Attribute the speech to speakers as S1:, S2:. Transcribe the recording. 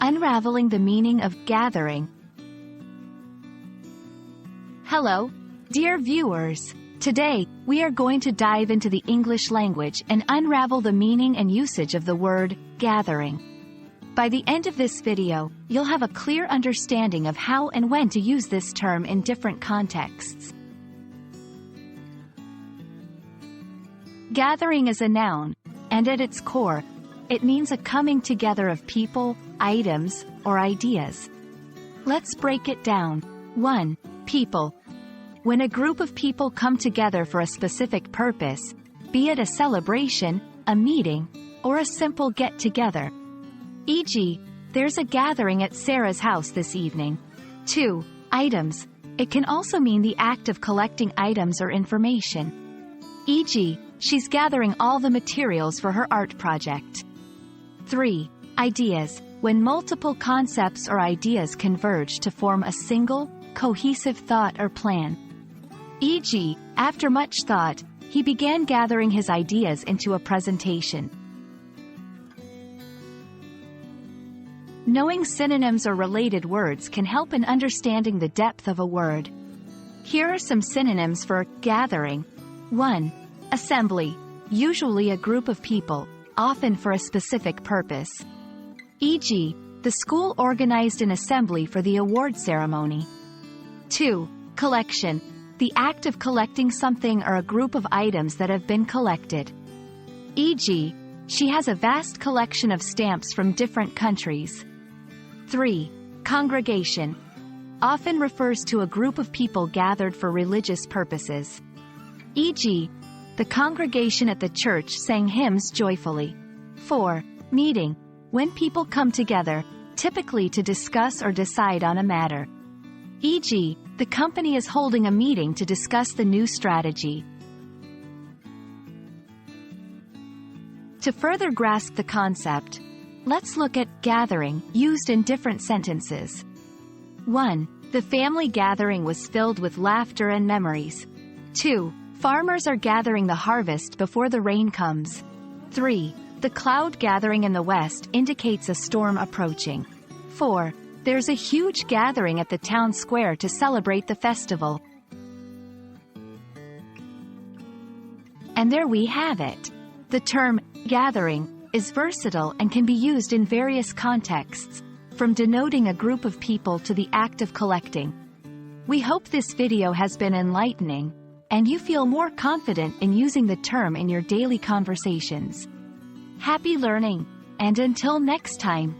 S1: Unraveling the meaning of gathering. Hello, dear viewers. Today, we are going to dive into the English language and unravel the meaning and usage of the word gathering. By the end of this video, you'll have a clear understanding of how and when to use this term in different contexts. Gathering is a noun, and at its core, it means a coming together of people, items, or ideas. Let's break it down. 1. People. When a group of people come together for a specific purpose, be it a celebration, a meeting, or a simple get-together. E.g., there's a gathering at Sarah's house this evening. 2. Items. It can also mean the act of collecting items or information. E.g., she's gathering all the materials for her art project. 3. Ideas. When multiple concepts or ideas converge to form a single, cohesive thought or plan. E.g., after much thought, he began gathering his ideas into a presentation. Knowing synonyms or related words can help in understanding the depth of a word. Here are some synonyms for gathering. 1. Assembly. Usually a group of people, often for a specific purpose. E.g., the school organized an assembly for the award ceremony. 2. Collection. The act of collecting something or a group of items that have been collected. E.g., she has a vast collection of stamps from different countries. 3. Congregation. Often refers to a group of people gathered for religious purposes. E.g., the congregation at the church sang hymns joyfully. 4. Meeting. When people come together, typically to discuss or decide on a matter. E.g., the company is holding a meeting to discuss the new strategy. To further grasp the concept, let's look at gathering used in different sentences. 1. The family gathering was filled with laughter and memories. 2. Farmers are gathering the harvest before the rain comes. 3. The cloud gathering in the west indicates a storm approaching. 4. There's a huge gathering at the town square to celebrate the festival. And there we have it. The term gathering is versatile and can be used in various contexts, from denoting a group of people to the act of collecting. We hope this video has been enlightening, and you feel more confident in using the term in your daily conversations. Happy learning, and until next time.